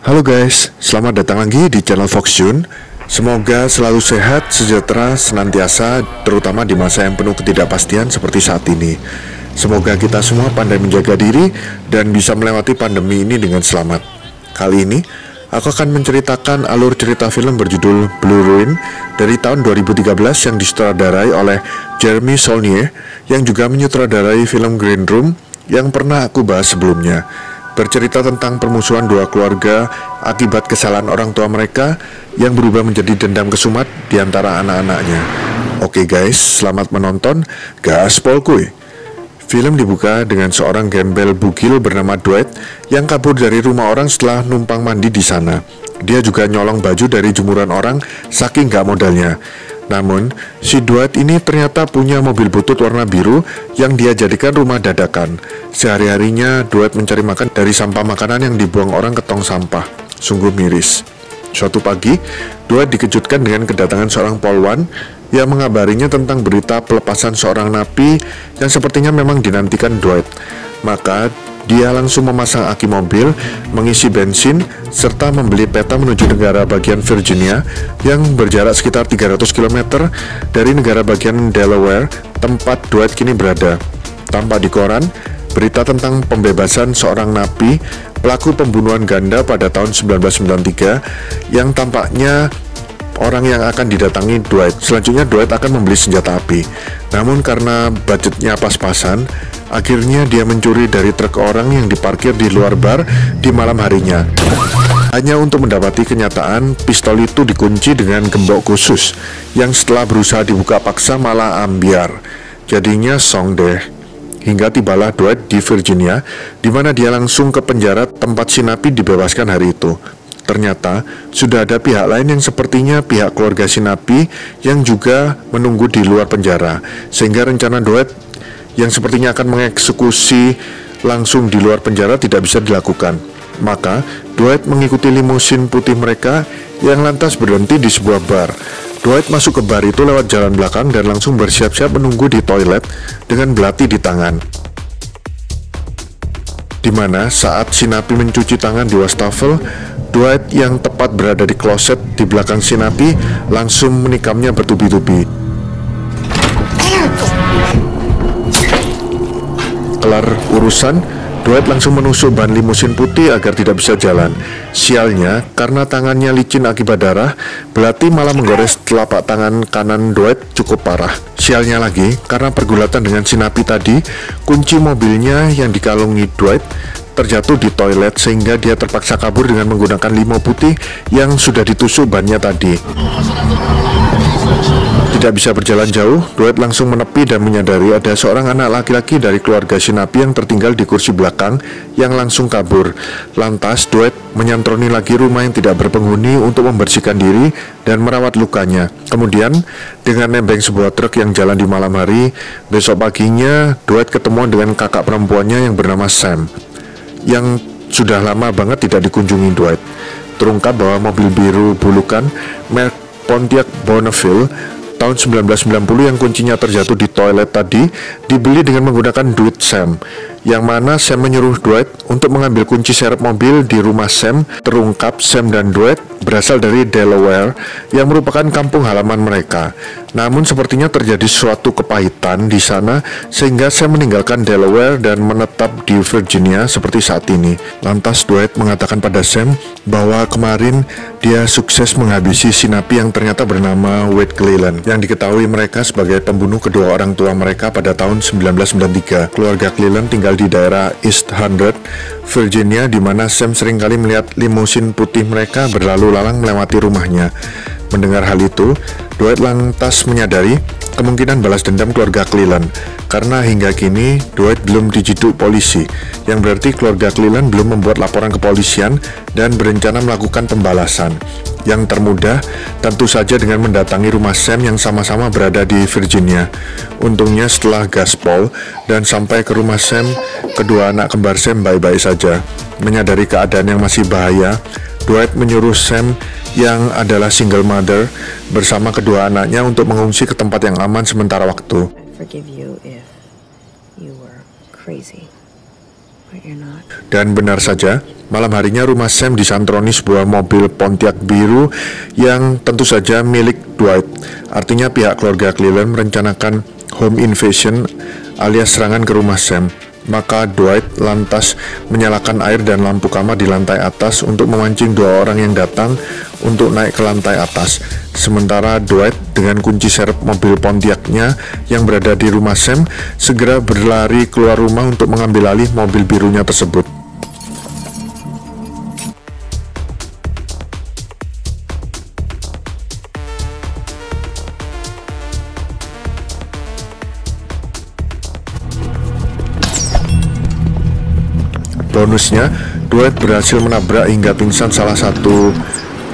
Halo guys, selamat datang lagi di channel Fox Jun. Semoga selalu sehat, sejahtera, senantiasa, terutama di masa yang penuh ketidakpastian seperti saat ini. Semoga kita semua pandai menjaga diri dan bisa melewati pandemi ini dengan selamat. Kali ini, aku akan menceritakan alur cerita film berjudul Blue Ruin dari tahun 2013 yang disutradarai oleh Jeremy Saulnier, yang juga menyutradarai film Green Room yang pernah aku bahas sebelumnya. Bercerita tentang permusuhan dua keluarga akibat kesalahan orang tua mereka yang berubah menjadi dendam kesumat di antara anak-anaknya. Oke guys, selamat menonton, gaspol kuy. Film dibuka dengan seorang gembel bugil bernama Dwight yang kabur dari rumah orang setelah numpang mandi di sana. Dia juga nyolong baju dari jemuran orang saking gak modalnya. Namun, si Dwight ini ternyata punya mobil butut warna biru yang dia jadikan rumah dadakan. Sehari-harinya Dwight mencari makan dari sampah makanan yang dibuang orang ke tong sampah. Sungguh miris. Suatu pagi, Dwight dikejutkan dengan kedatangan seorang polwan yang mengabarinya tentang berita pelepasan seorang napi yang sepertinya memang dinantikan Dwight. Maka dia langsung memasang aki mobil, mengisi bensin, serta membeli peta menuju negara bagian Virginia yang berjarak sekitar 300 km dari negara bagian Delaware, tempat Dwight kini berada. Tampak di koran, berita tentang pembebasan seorang napi, pelaku pembunuhan ganda pada tahun 1993, yang tampaknya orang yang akan didatangi Dwight. Selanjutnya Dwight akan membeli senjata api. Namun karena budgetnya pas-pasan, akhirnya dia mencuri dari truk orang yang diparkir di luar bar di malam harinya. Hanya untuk mendapati kenyataan pistol itu dikunci dengan gembok khusus yang setelah berusaha dibuka paksa malah ambiar. Jadinya song deh. Hingga tibalah Dwight di Virginia, di mana dia langsung ke penjara tempat si napi dibebaskan hari itu. Ternyata sudah ada pihak lain yang sepertinya pihak keluarga si napi yang juga menunggu di luar penjara, sehingga rencana Dwight yang sepertinya akan mengeksekusi langsung di luar penjara tidak bisa dilakukan. Maka Dwight mengikuti limusin putih mereka yang lantas berhenti di sebuah bar. Dwight masuk ke bar itu lewat jalan belakang dan langsung bersiap-siap menunggu di toilet dengan belati di tangan. Dimana saat si napi mencuci tangan di wastafel, Dwight yang tepat berada di kloset di belakang si napi langsung menikamnya bertubi-tubi. Kelar urusan, Dwight langsung menusuk ban limusin putih agar tidak bisa jalan. Sialnya, karena tangannya licin akibat darah, belati malah menggores telapak tangan kanan Dwight cukup parah. Sialnya lagi, karena pergulatan dengan si napi tadi, kunci mobilnya yang dikalungi Dwight terjatuh di toilet sehingga dia terpaksa kabur dengan menggunakan limo putih yang sudah ditusuk bannya tadi. Tidak bisa berjalan jauh, Dwight langsung menepi dan menyadari ada seorang anak laki-laki dari keluarga si napi yang tertinggal di kursi belakang yang langsung kabur. Lantas Dwight menyantroni lagi rumah yang tidak berpenghuni untuk membersihkan diri dan merawat lukanya. Kemudian dengan nebeng sebuah truk yang jalan di malam hari, besok paginya Dwight ketemuan dengan kakak perempuannya yang bernama Sam, yang sudah lama banget tidak dikunjungi Dwight. Terungkap bahwa mobil biru bulukan merek Pontiac Bonneville tahun 1990 yang kuncinya terjatuh di toilet tadi dibeli dengan menggunakan duit Sam, yang mana Sam menyuruh Dwight untuk mengambil kunci serep mobil di rumah Sam. Terungkap Sam dan Dwight berasal dari Delaware yang merupakan kampung halaman mereka. Namun sepertinya terjadi suatu kepahitan di sana sehingga Sam meninggalkan Delaware dan menetap di Virginia seperti saat ini. Lantas Dwight mengatakan pada Sam bahwa kemarin dia sukses menghabisi si napi yang ternyata bernama Wade Cleland, yang diketahui mereka sebagai pembunuh kedua orang tua mereka pada tahun 1993. Keluarga Cleland tinggal di daerah East 100, Virginia, di mana Sam seringkali melihat limusin putih mereka berlalu lalang melewati rumahnya. Mendengar hal itu, Dwight lantas menyadari kemungkinan balas dendam keluarga Cleland, karena hingga kini Dwight belum diciduk polisi, yang berarti keluarga Cleland belum membuat laporan ke kepolisian dan berencana melakukan pembalasan. Yang termudah tentu saja dengan mendatangi rumah Sam yang sama-sama berada di Virginia. Untungnya setelah gaspol dan sampai ke rumah Sam, kedua anak kembar Sam baik-baik saja. Menyadari keadaan yang masih bahaya, Dwight menyuruh Sam yang adalah single mother bersama kedua anaknya untuk mengungsi ke tempat yang aman sementara waktu. Forgive you if you were crazy. Dan benar saja, malam harinya rumah Sam disantroni sebuah mobil Pontiac biru yang tentu saja milik Dwight. Artinya pihak keluarga Cleland merencanakan home invasion alias serangan ke rumah Sam. Maka Dwight lantas menyalakan air dan lampu kamar di lantai atas untuk memancing dua orang yang datang untuk naik ke lantai atas. Sementara Dwight dengan kunci serep mobil Pontiacnya yang berada di rumah Sam segera berlari keluar rumah untuk mengambil alih mobil birunya tersebut. Bonusnya, Dwight berhasil menabrak hingga pingsan salah satu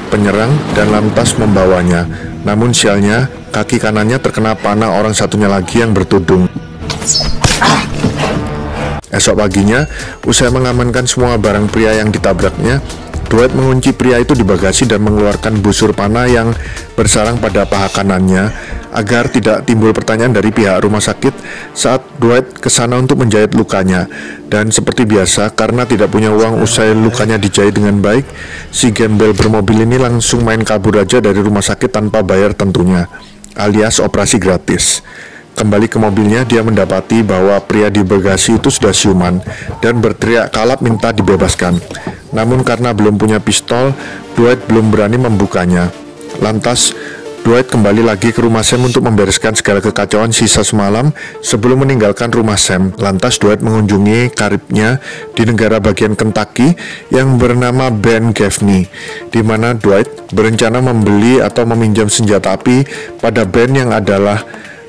penyerang dan lantas membawanya. Namun sialnya, kaki kanannya terkena panah orang satunya lagi yang bertudung. Esok paginya, usai mengamankan semua barang pria yang ditabraknya, Dwight mengunci pria itu di bagasi dan mengeluarkan busur panah yang bersarang pada paha kanannya agar tidak timbul pertanyaan dari pihak rumah sakit saat Dwight kesana untuk menjahit lukanya. Dan seperti biasa, karena tidak punya uang usai lukanya dijahit dengan baik, si gembel bermobil ini langsung main kabur aja dari rumah sakit tanpa bayar tentunya, alias operasi gratis. Kembali ke mobilnya, dia mendapati bahwa pria di bagasi itu sudah siuman dan berteriak kalap minta dibebaskan. Namun karena belum punya pistol, Dwight belum berani membukanya. Lantas, Dwight kembali lagi ke rumah Sam untuk membereskan segala kekacauan sisa semalam sebelum meninggalkan rumah Sam. Lantas Dwight mengunjungi karibnya di negara bagian Kentucky yang bernama Ben Gaffney, di mana Dwight berencana membeli atau meminjam senjata api pada Ben yang adalah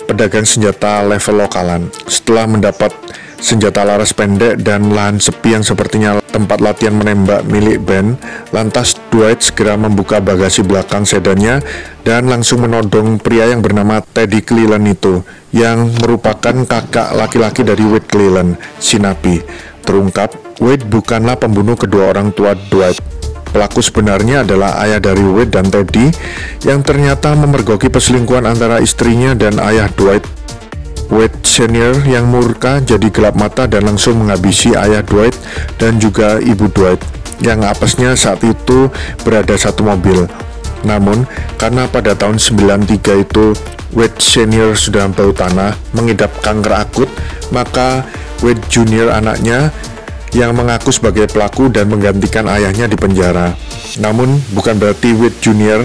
pedagang senjata level lokalan. Setelah mendapat senjata laras pendek dan lahan sepi yang sepertinya tempat latihan menembak milik Ben, lantas Dwight segera membuka bagasi belakang sedannya dan langsung menodong pria yang bernama Teddy Cleland itu, yang merupakan kakak laki-laki dari Wade Cleland, si napi. Terungkap, Wade bukanlah pembunuh kedua orang tua Dwight. Pelaku sebenarnya adalah ayah dari Wade dan Teddy yang ternyata memergoki perselingkuhan antara istrinya dan ayah Dwight. Wade Senior yang murka jadi gelap mata dan langsung menghabisi ayah Dwight dan juga ibu Dwight yang apesnya saat itu berada satu mobil. Namun karena pada tahun 93 itu Wade Senior sudah bau tanah, mengidap kanker akut, maka Wade Junior anaknya yang mengaku sebagai pelaku dan menggantikan ayahnya di penjara. Namun bukan berarti Wade Junior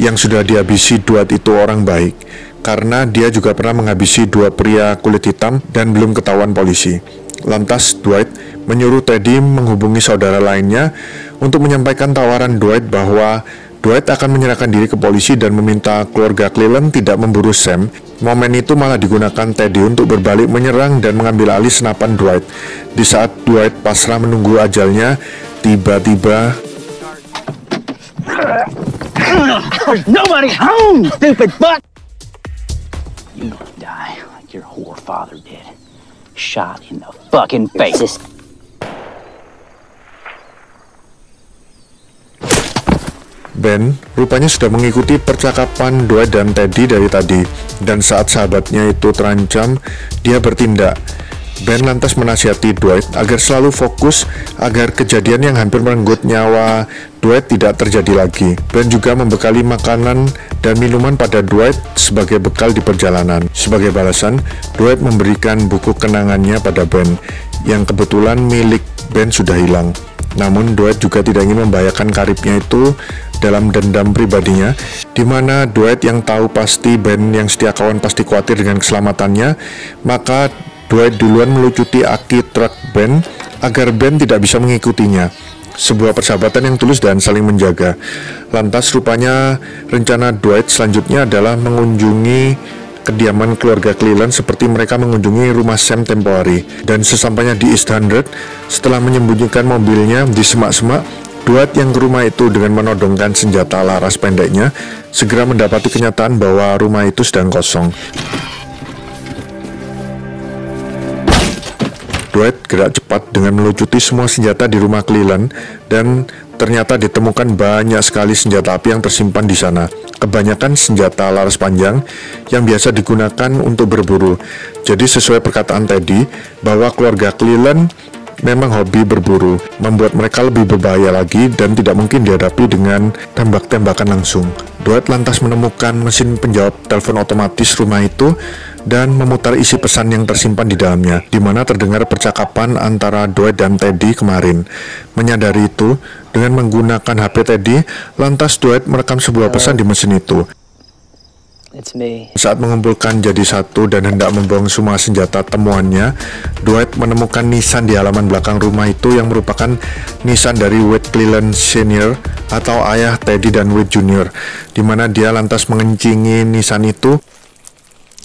yang sudah dihabisi Dwight itu orang baik, karena dia juga pernah menghabisi dua pria kulit hitam dan belum ketahuan polisi. Lantas Dwight menyuruh Teddy menghubungi saudara lainnya untuk menyampaikan tawaran Dwight bahwa Dwight akan menyerahkan diri ke polisi dan meminta keluarga Cleland tidak memburu Sam. Momen itu malah digunakan Teddy untuk berbalik menyerang dan mengambil alih senapan Dwight. Di saat Dwight pasrah menunggu ajalnya, tiba-tiba There's nobody home, stupid fuck! You don't die like your whore father did. Shot in the fucking face. Ben rupanya sudah mengikuti percakapan Dwight dan Teddy dari tadi, dan saat sahabatnya itu terancam, dia bertindak. Ben lantas menasihati Dwight agar selalu fokus agar kejadian yang hampir merenggut nyawa Dwight tidak terjadi lagi. Ben juga membekali makanan dan minuman pada Dwight sebagai bekal di perjalanan. Sebagai balasan, Dwight memberikan buku kenangannya pada Ben yang kebetulan milik Ben sudah hilang. Namun Dwight juga tidak ingin membahayakan karibnya itu dalam dendam pribadinya, di mana Dwight yang tahu pasti Ben yang setia kawan pasti khawatir dengan keselamatannya, maka Dwight duluan melucuti aki truk Ben agar Ben tidak bisa mengikutinya. Sebuah persahabatan yang tulus dan saling menjaga. Lantas rupanya rencana Dwight selanjutnya adalah mengunjungi kediaman keluarga Cleland seperti mereka mengunjungi rumah Sam tempo hari. Dan sesampainya di East 100, setelah menyembunyikan mobilnya di semak-semak, Dwight yang ke rumah itu dengan menodongkan senjata laras pendeknya segera mendapati kenyataan bahwa rumah itu sedang kosong. Dwight gerak cepat dengan melucuti semua senjata di rumah Cleland dan ternyata ditemukan banyak sekali senjata api yang tersimpan di sana. Kebanyakan senjata laras panjang yang biasa digunakan untuk berburu. Jadi sesuai perkataan Teddy bahwa keluarga Cleland memang hobi berburu, membuat mereka lebih berbahaya lagi dan tidak mungkin dihadapi dengan tembak-tembakan langsung. Dwight lantas menemukan mesin penjawab telepon otomatis rumah itu dan memutar isi pesan yang tersimpan di dalamnya, di mana terdengar percakapan antara Dwight dan Teddy kemarin. Menyadari itu, dengan menggunakan HP Teddy, lantas Dwight merekam sebuah pesan di mesin itu. It's me. Saat mengumpulkan jadi satu dan hendak membuang semua senjata temuannya, Dwight menemukan nisan di halaman belakang rumah itu yang merupakan nisan dari Wade Cleland Sr. atau ayah Teddy dan Wade Jr., di mana dia lantas mengencingi nisan itu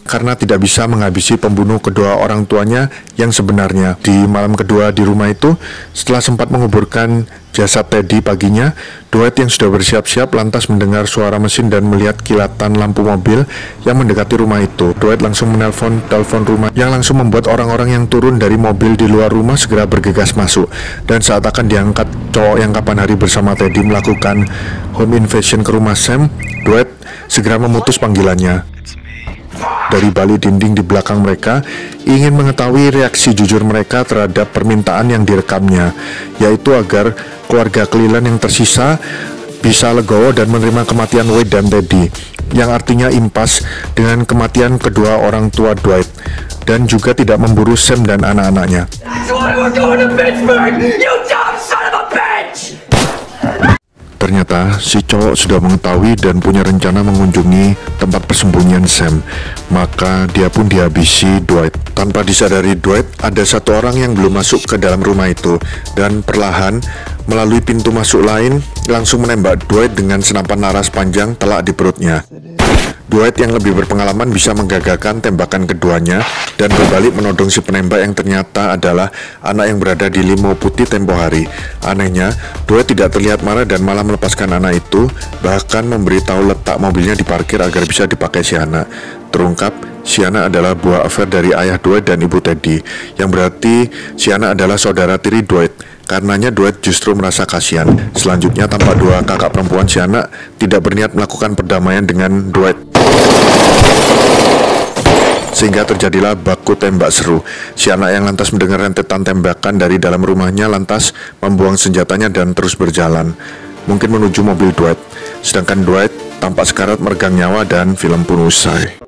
karena tidak bisa menghabisi pembunuh kedua orang tuanya yang sebenarnya. Di malam kedua di rumah itu, setelah sempat menguburkan jasad Teddy paginya, Dwight yang sudah bersiap-siap lantas mendengar suara mesin dan melihat kilatan lampu mobil yang mendekati rumah itu. Dwight langsung menelpon telepon rumah yang langsung membuat orang-orang yang turun dari mobil di luar rumah segera bergegas masuk. Dan saat akan diangkat cowok yang kapan hari bersama Teddy melakukan home invasion ke rumah Sam, Dwight segera memutus panggilannya dari balik dinding di belakang mereka, ingin mengetahui reaksi jujur mereka terhadap permintaan yang direkamnya, yaitu agar keluarga Cleland yang tersisa bisa legowo dan menerima kematian Wade dan Teddy, yang artinya impas dengan kematian kedua orang tua Dwight, dan juga tidak memburu Sam dan anak-anaknya. Ternyata si cowok sudah mengetahui dan punya rencana mengunjungi tempat persembunyian Sam, maka dia pun dihabisi Dwight. Tanpa disadari Dwight, ada satu orang yang belum masuk ke dalam rumah itu, dan perlahan melalui pintu masuk lain langsung menembak Dwight dengan senapan laras panjang telak di perutnya. Dwight yang lebih berpengalaman bisa menggagalkan tembakan keduanya dan berbalik menodong si penembak yang ternyata adalah anak yang berada di limo putih tempo hari. Anehnya, Dwight tidak terlihat marah dan malah melepaskan anak itu, bahkan memberitahu letak mobilnya di parkir agar bisa dipakai si anak. Terungkap, si anak adalah buah affair dari ayah Dwight dan ibu Teddy, yang berarti si anak adalah saudara tiri Dwight. Karenanya Dwight justru merasa kasihan. Selanjutnya, tanpa dua kakak perempuan si anak tidak berniat melakukan perdamaian dengan Dwight, sehingga terjadilah baku tembak seru. Si anak yang lantas mendengar rentetan tembakan dari dalam rumahnya lantas membuang senjatanya dan terus berjalan, mungkin menuju mobil Dwight. Sedangkan Dwight tampak sekarat meregang nyawa dan film pun usai.